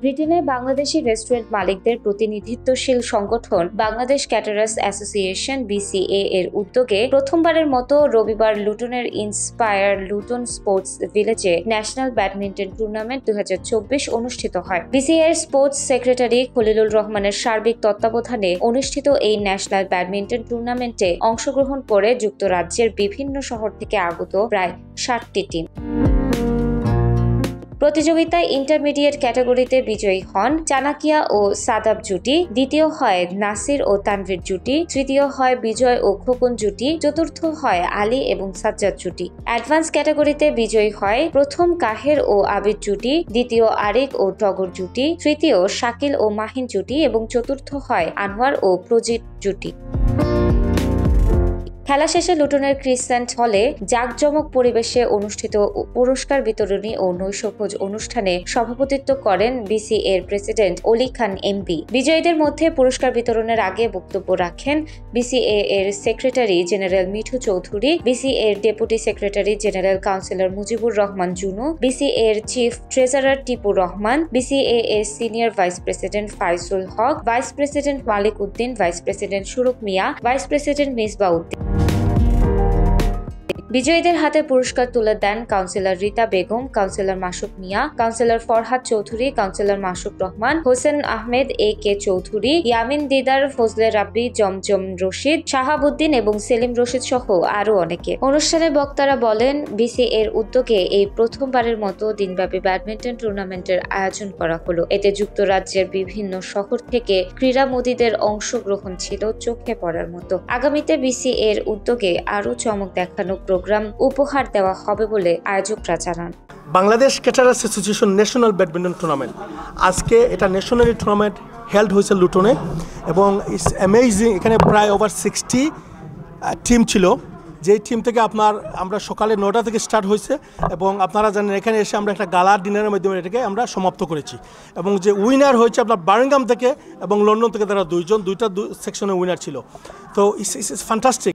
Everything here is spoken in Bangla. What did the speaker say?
ব্রিটেনে বাংলাদেশি রেস্টুরেন্ট মালিকদের প্রতিনিধিত্বশীল সংগঠন বাংলাদেশ ক্যাটারার্স অ্যাসোসিয়েশন (BCA) এর উদ্যোগে প্রথমবারের মতো রবিবার লুটনের ইন্সপায়ার লুটন স্পোর্টস ভিলেজে ন্যাশনাল ব্যাডমিন্টন টুর্নামেন্ট 2024 অনুষ্ঠিত হয়। BCA এর স্পোর্টস সেক্রেটারি খলিলুর রহমানের সার্বিক তত্ত্বাবধানে অনুষ্ঠিত এই ন্যাশনাল ব্যাডমিন্টন টুর্নামেন্টে অংশগ্রহণ করে যুক্তরাজ্যের বিভিন্ন শহর থেকে আগত প্রায় 60টি টিম। প্রতিযোগিতায় ইন্টারমিডিয়েট ক্যাটাগরিতে বিজয়ী হন চানাকিয়া ও সাদাব জুটি, দ্বিতীয় হয় নাসির ও তানভীর জুটি, তৃতীয় হয় বিজয় ও খোকন জুটি, চতুর্থ হয় আলী এবং সাজ্জাদ জুটি। অ্যাডভান্স ক্যাটাগরিতে বিজয়ী হয় প্রথম কাহের ও আবিদ জুটি, দ্বিতীয় আরিক ও টগর জুটি, তৃতীয় শাকিল ও মাহিন জুটি এবং চতুর্থ হয় আনোয়ার ও প্রজিত জুটি। খেলা শেষে লুটনের ক্রিসেন্ট হলে জাঁকজমক পরিবেশে অনুষ্ঠিত পুরস্কার বিতরণী ও নৈশভোজ অনুষ্ঠানে সভাপতিত্ব করেন BCA এর প্রেসিডেন্ট অলি খান MP। বিজয়ীদের মধ্যে পুরস্কার বিতরণের আগে বক্তব্য রাখেন BCA এর secretary general Mithu Chowdhury, BCA এর deputy secretary general councillor Mujibur Rahman Junu, BCA এর chief treasurer Tipu Rahman, BCA এর senior vice president Faizul Haque, vice president Malik Uddin, vice president Suruk Miah, vice president Misba Uddin. বিজয়ীদের হাতে পুরস্কার তুলে দেন councillor Rita Begum, councillor Masuk Miah, councillor Farhad Chowdhury, councillor Masuk Rahman, Hossain Ahmed AK Chowdhury, Yamin Didar, Fazle Rabbi, Zamzam Rashid, Shahabuddin এবং সেলিম রশিদ সহ আরো অনেকে। অনুষ্ঠানে বক্তারা বলেন, BCA এর উদ্যোগে এই প্রথমবারের মতো দিনব্যাপী ব্যাডমিন্টন টুর্নামেন্টের আয়োজন করা হলো। এতে যুক্তরাজ্যের বিভিন্ন শহর থেকে ক্রীড়ামোদীদের অংশগ্রহণ ছিল চোখে পড়ার মতো। আগামীতে BCA এর উদ্যোগে আরো চমক দেখানো প্রোগ্রাম উপহার দেওয়া হবে বলে আয়োজকরা জানান। Bangladesh caterers association national badminton tournament, আজকে এটা ন্যাশনাল টুর্নামেন্ট হেল্ড হয়েছে লুটনে এবং ইটস অ্যামেজিং। এখানে প্রায় ওভার 60 টিম ছিল, যেই টিম থেকে আমরা সকালে 9টা থেকে স্টার্ট হয়েছে এবং আপনারা জানেন এখানে এসে আমরা একটা গালা ডিনারের মাধ্যমে এটাকে আমরা সমাপ্ত করেছি এবং যে উইনার হয়েছে আপনার বার্মিংহাম থেকে এবং লন্ডন থেকে তারা দুইটা সেকশনে উইনার ছিল। তো ইটস ফ্যান্টাস্টিক।